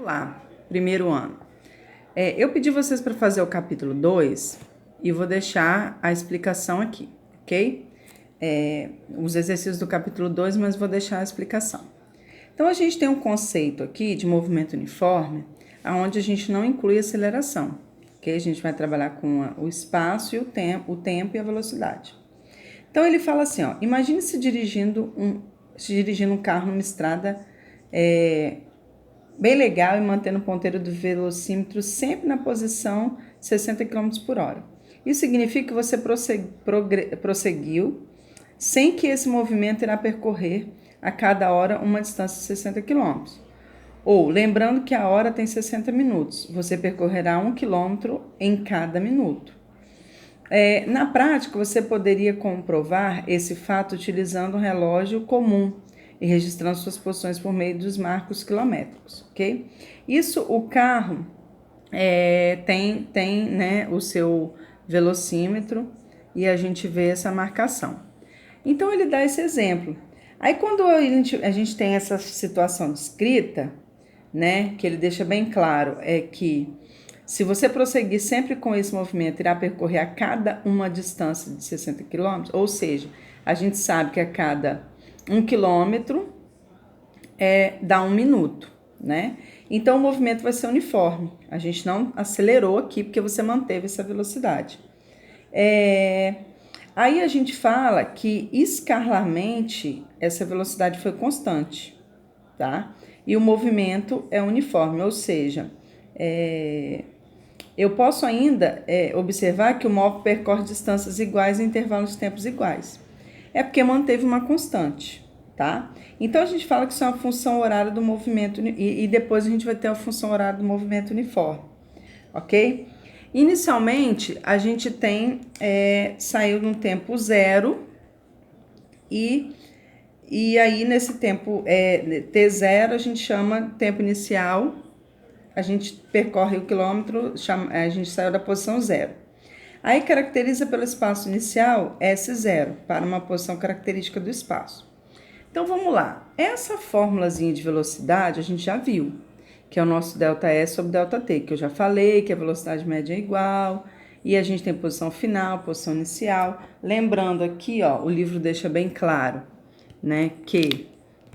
Olá, primeiro ano. Eu pedi vocês para fazer o capítulo 2 e vou deixar a explicação aqui, ok? Os exercícios do capítulo 2, mas vou deixar a explicação. Então, a gente tem um conceito aqui de movimento uniforme, onde a gente não inclui aceleração, ok? A gente vai trabalhar com o espaço e o tempo e a velocidade. Então, ele fala assim, ó, imagine se dirigindo um carro numa estrada bem legal e mantendo o ponteiro do velocímetro sempre na posição 60 km por hora. Isso significa que você prosseguiu sem que esse movimento irá percorrer a cada hora uma distância de 60 km. Ou, lembrando que a hora tem 60 minutos, você percorrerá 1 km em cada minuto. Na prática, você poderia comprovar esse fato utilizando um relógio comum e registrando suas posições por meio dos marcos quilométricos, ok? Isso, o carro tem né, o seu velocímetro e a gente vê essa marcação. Então, ele dá esse exemplo. Aí, quando a gente tem essa situação descrita, né, que ele deixa bem claro, é que se você prosseguir sempre com esse movimento, irá percorrer a cada uma distância de 60 km, ou seja, a gente sabe que a cada 1 km dá 1 minuto, né? Então, o movimento vai ser uniforme. A gente não acelerou aqui porque você manteve essa velocidade. Aí a gente fala que escalarmente essa velocidade foi constante, tá? E o movimento é uniforme, ou seja, eu posso ainda observar que o móvel percorre distâncias iguais em intervalos de tempos iguais. É porque manteve uma constante, tá? Então, a gente fala que isso é uma função horária do movimento, e depois a gente vai ter a função horária do movimento uniforme, ok? Inicialmente, a gente saiu no tempo zero, e aí nesse tempo T0 a gente chama tempo inicial, a gente percorre o quilômetro, a gente saiu da posição zero. Aí caracteriza pelo espaço inicial S0, para uma posição característica do espaço. Então vamos lá, essa fórmulazinha de velocidade a gente já viu, que é o nosso ΔS sobre ΔT, que eu já falei, que a velocidade média é igual, e a gente tem posição final, posição inicial. Lembrando aqui, ó, o livro deixa bem claro, né, que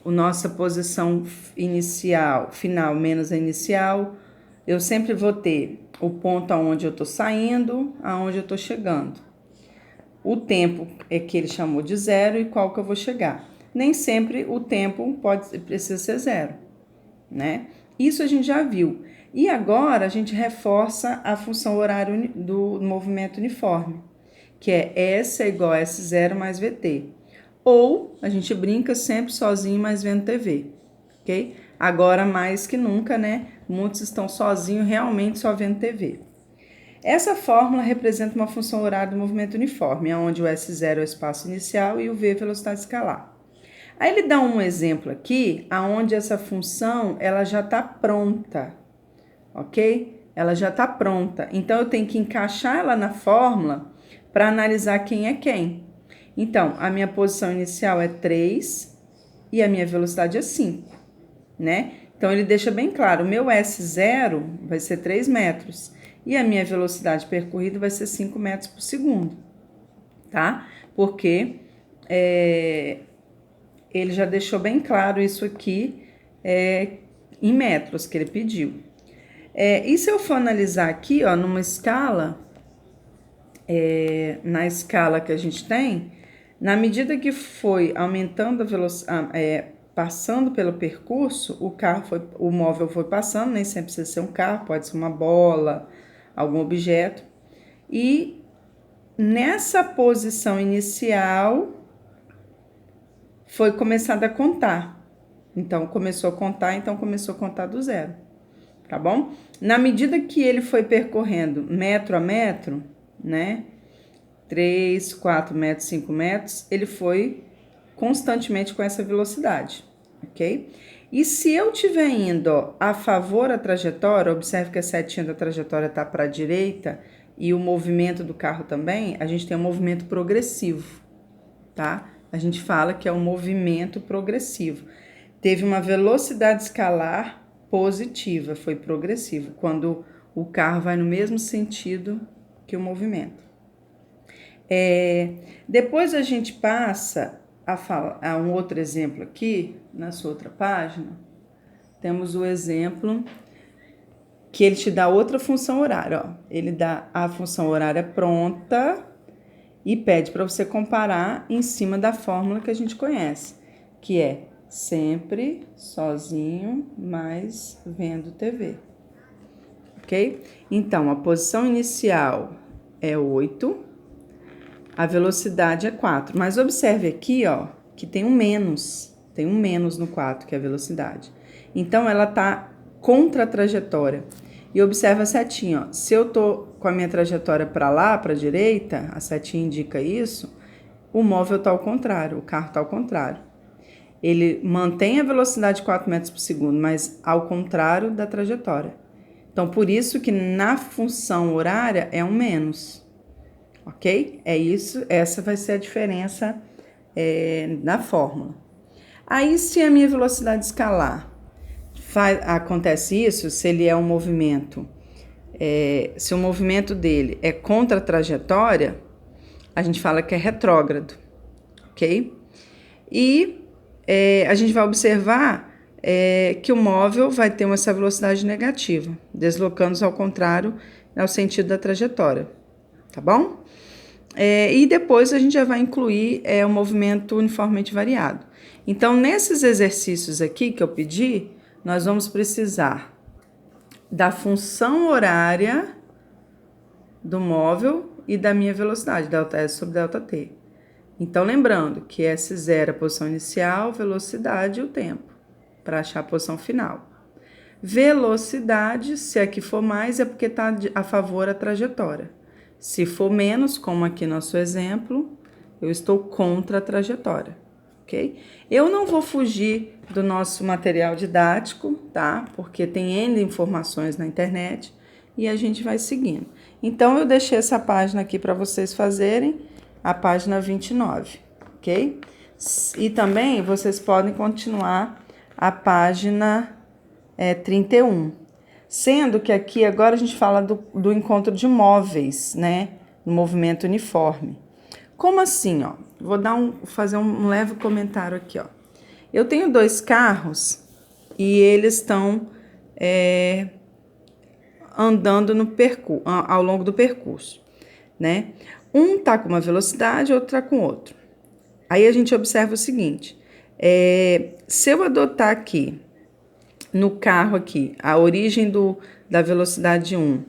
a nossa posição inicial, final menos a inicial, eu sempre vou ter o ponto aonde eu tô saindo, aonde eu tô chegando. O tempo é que ele chamou de zero e qual que eu vou chegar. Nem sempre o tempo precisa ser zero, né? Isso a gente já viu. E agora a gente reforça a função horária do movimento uniforme, que é S é igual a S0 mais VT. Ou a gente brinca sempre sozinho, mas vendo TV, ok? Agora mais que nunca, né? Muitos estão sozinhos, realmente só vendo TV. Essa fórmula representa uma função horária do movimento uniforme, onde o S0 é o espaço inicial e o V é a velocidade escalar. Aí ele dá um exemplo aqui, onde essa função ela já está pronta, ok? Ela já está pronta. Então, eu tenho que encaixar ela na fórmula para analisar quem é quem. Então, a minha posição inicial é 3 e a minha velocidade é 5, né? Então, ele deixa bem claro, o meu S0 vai ser 3 metros e a minha velocidade percorrida vai ser 5 metros por segundo, tá? Porque ele já deixou bem claro isso aqui em metros que ele pediu. E se eu for analisar aqui, ó, numa escala, na escala que a gente tem, na medida que foi aumentando a velocidade, passando pelo percurso, o móvel foi passando, nem sempre precisa ser um carro, pode ser uma bola, algum objeto. E nessa posição inicial foi começado a contar. Então, começou a contar do zero, tá bom? Na medida que ele foi percorrendo metro a metro, né? 3, 4 metros, 5 metros, ele foi constantemente com essa velocidade, ok? E se eu estiver indo a favor da trajetória, observe que a setinha da trajetória está para a direita e o movimento do carro também, a gente tem um movimento progressivo, tá? A gente fala que é um movimento progressivo. Teve uma velocidade escalar positiva, foi progressivo, quando o carro vai no mesmo sentido que o movimento. Depois a gente passa a um outro exemplo aqui, na sua outra página. Temos o exemplo que ele te dá outra função horária. Ó. Ele dá a função horária pronta e pede para você comparar em cima da fórmula que a gente conhece, que é sempre sozinho, mas vendo TV. Ok? Então, a posição inicial é 8, a velocidade é 4. Mas observe aqui, ó, que tem um menos no 4, que é a velocidade. Então, ela está contra a trajetória. E observa a setinha, ó. Se eu tô com a minha trajetória para lá, para a direita, a setinha indica isso, o móvel está ao contrário, o carro está ao contrário. Ele mantém a velocidade de 4 metros por segundo, mas ao contrário da trajetória. Então, por isso que na função horária é um menos. Ok? É isso, essa vai ser a diferença na fórmula. Aí, se a minha velocidade escalar acontece isso, se ele é um movimento, se o movimento dele é contra a trajetória, a gente fala que é retrógrado, ok? E a gente vai observar que o móvel vai ter essa velocidade negativa, deslocando-se ao contrário, ao sentido da trajetória, tá bom? E depois a gente já vai incluir o movimento uniformemente variado. Então, nesses exercícios aqui que eu pedi, nós vamos precisar da função horária do móvel e da minha velocidade, ΔS sobre ΔT. Então, lembrando que S0 é a posição inicial, velocidade e o tempo, para achar a posição final. Velocidade, se aqui for mais, é porque está a favor a trajetória. Se for menos, como aqui no nosso exemplo, eu estou contra a trajetória, ok? Eu não vou fugir do nosso material didático, tá? Porque tem N informações na internet e a gente vai seguindo. Então, eu deixei essa página aqui para vocês fazerem, a página 29, ok? E também vocês podem continuar a página 31. Sendo que aqui agora a gente fala do encontro de móveis, né? No movimento uniforme. Como assim, ó? Vou fazer um leve comentário aqui, ó. Eu tenho 2 carros e eles estão andando ao longo do percurso, né? Um tá com uma velocidade, outro tá com outro. Aí a gente observa o seguinte, se eu adotar aqui, no carro aqui, a origem da velocidade 1,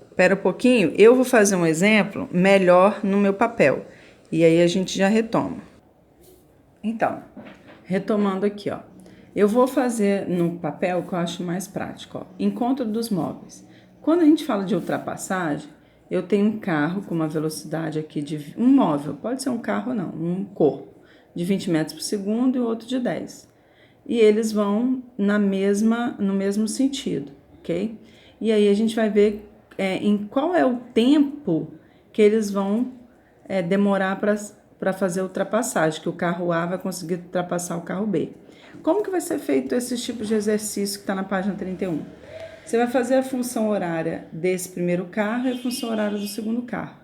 espera um pouquinho, eu vou fazer um exemplo melhor no meu papel, e aí a gente já retoma. Então, retomando aqui, ó, eu vou fazer no papel o que eu acho mais prático, ó, encontro dos móveis. Quando a gente fala de ultrapassagem, eu tenho um carro com uma velocidade aqui de um móvel, pode ser um carro ou não, um corpo, de 20 metros por segundo e outro de 10. E eles vão no mesmo sentido, ok? E aí a gente vai ver em qual é o tempo que eles vão demorar para fazer a ultrapassagem, que o carro A vai conseguir ultrapassar o carro B. Como que vai ser feito esse tipo de exercício que está na página 31? Você vai fazer a função horária desse primeiro carro e a função horária do segundo carro.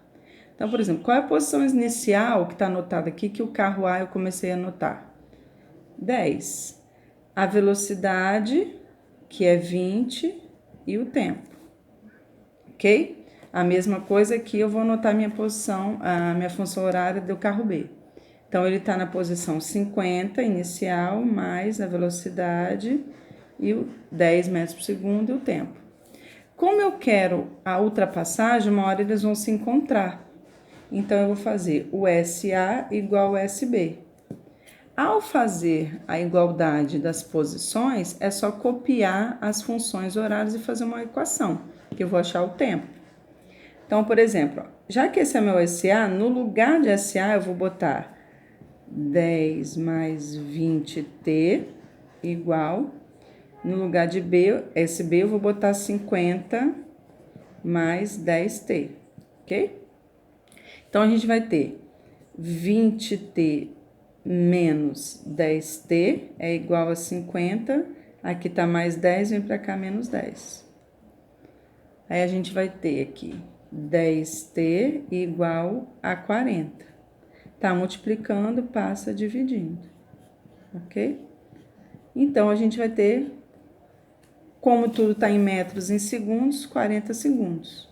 Então, por exemplo, qual é a posição inicial que está anotada aqui que o carro A eu comecei a anotar? 10. A velocidade, que é 20, e o tempo, ok? A mesma coisa aqui, eu vou anotar minha posição, a minha função horária do carro B. Então, ele está na posição 50 inicial, mais a velocidade e o 10 metros por segundo e o tempo. Como eu quero a ultrapassagem, uma hora eles vão se encontrar. Então, eu vou fazer o SA igual ao SB. Ao fazer a igualdade das posições, é só copiar as funções horárias e fazer uma equação, que eu vou achar o tempo. Então, por exemplo, já que esse é meu SA, no lugar de SA eu vou botar 10 mais 20t igual, no lugar de SB eu vou botar 50 mais 10t, ok? Então, a gente vai ter 20t menos 10t é igual a 50, Aqui tá mais 10, vem pra cá menos 10. Aí a gente vai ter aqui 10t igual a 40. Tá multiplicando, passa dividindo, ok? Então, a gente vai ter, como tudo tá em metros em segundos, 40 segundos,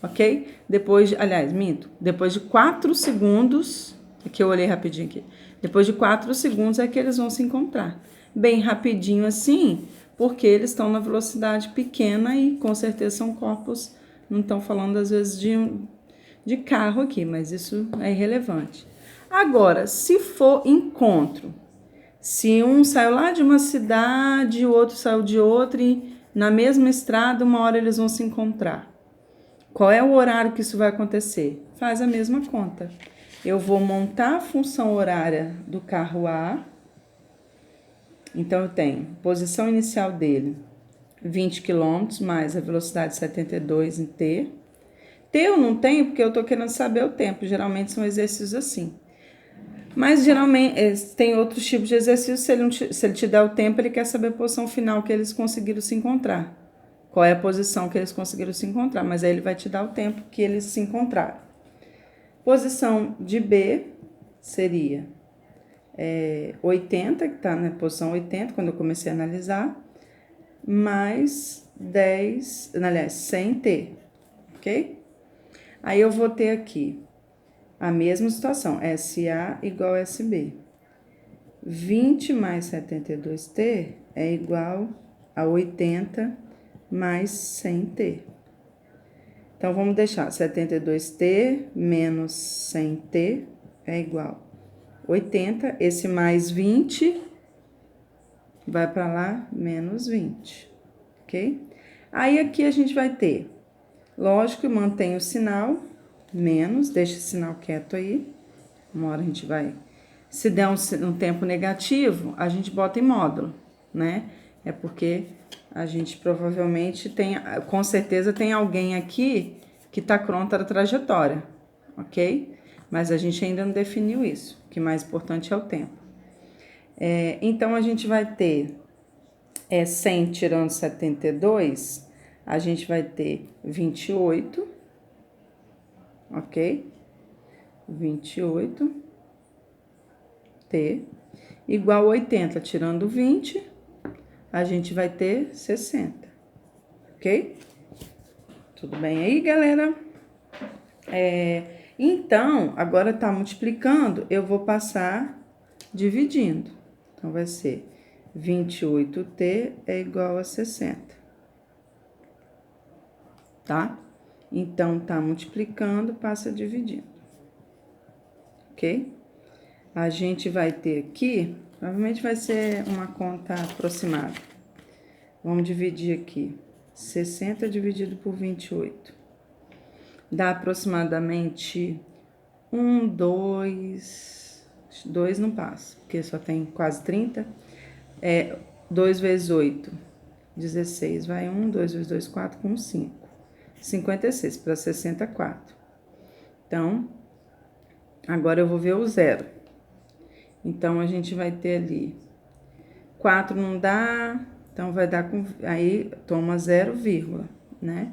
ok? Depois de 4 segundos, que eu olhei rapidinho aqui, depois de 4 segundos é que eles vão se encontrar. Bem rapidinho assim, porque eles estão na velocidade pequena e com certeza são corpos, não estão falando às vezes de carro aqui, mas isso é irrelevante. Agora, se for encontro, se um saiu lá de uma cidade, o outro saiu de outra e na mesma estrada, uma hora eles vão se encontrar. Qual é o horário que isso vai acontecer? Faz a mesma conta. Eu vou montar a função horária do carro A. Então, eu tenho posição inicial dele, 20 km, mais a velocidade 72 em T. T eu não tenho porque eu estou querendo saber o tempo. Geralmente são exercícios assim. Mas, geralmente, tem outros tipos de exercícios. Se ele te der o tempo, ele quer saber a posição final que eles conseguiram se encontrar. Qual é a posição que eles conseguiram se encontrar. Mas aí ele vai te dar o tempo que eles se encontraram. Posição de B seria 80, que está na posição 80, quando eu comecei a analisar, mais 10, aliás, 100t, ok? Aí eu vou ter aqui a mesma situação, SA igual a SB. 20 mais 72t é igual a 80 mais 100t. Então, vamos deixar 72t menos 100t é igual a 80. Esse mais 20 vai para lá, menos 20, ok? Aí, aqui a gente vai ter, lógico, mantém o sinal, menos, deixa o sinal quieto aí. Uma hora a gente vai... Se der um tempo negativo, a gente bota em módulo, né? É porque a gente provavelmente tem, com certeza tem alguém aqui que tá contra a trajetória, ok? Mas a gente ainda não definiu isso. O que mais importante é o tempo. Então, a gente vai ter 100 tirando 72, a gente vai ter 28, ok? 28t igual a 80, tirando 20, a gente vai ter 60, ok? Tudo bem aí, galera? Então, agora tá multiplicando, eu vou passar dividindo. Então, vai ser 28t é igual a 60, tá? Então, tá multiplicando, passa dividindo, ok? A gente vai ter aqui, provavelmente vai ser uma conta aproximada. Vamos dividir aqui, 60 dividido por 28. Dá aproximadamente 2 não passa, porque só tem quase 30. 2 vezes 8, 16, vai 1, 2 vezes 2, 4, com 5. 56 para 64. Então, agora eu vou ver o zero. Então, a gente vai ter ali 4 não dá, então vai dar com... Aí, toma 0, né?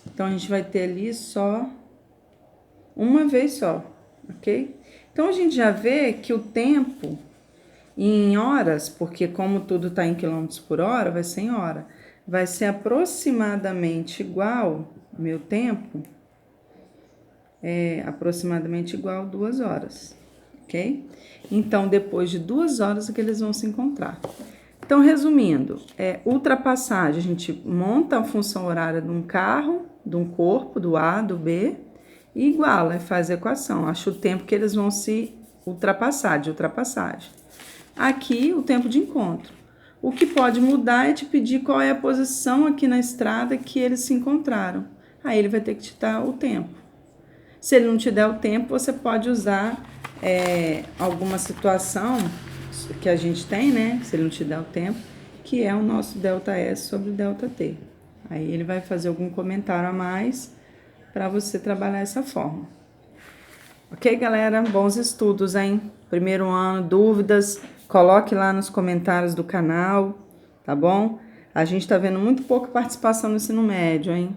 Então, a gente vai ter ali só uma vez só, ok? Então, a gente já vê que o tempo em horas, porque como tudo tá em quilômetros por hora, vai ser em hora, vai ser aproximadamente igual, meu tempo é aproximadamente igual a 2 horas, ok? Então, depois de 2 horas é que eles vão se encontrar. Então, resumindo, ultrapassagem, a gente monta a função horária de um carro, de um corpo, do A, do B, e iguala, faz a equação. Acha o tempo que eles vão se ultrapassar, de ultrapassagem. Aqui, o tempo de encontro. O que pode mudar é te pedir qual é a posição aqui na estrada que eles se encontraram. Aí, ele vai ter que te dar o tempo. Se ele não te der o tempo, você pode usar alguma situação que a gente tem, né? Se ele não te der o tempo, que é o nosso ΔS sobre ΔT. Aí ele vai fazer algum comentário a mais para você trabalhar essa forma. Ok, galera? Bons estudos, hein? Primeiro ano, dúvidas, coloque lá nos comentários do canal, tá bom? A gente está vendo muito pouca participação no ensino médio, hein?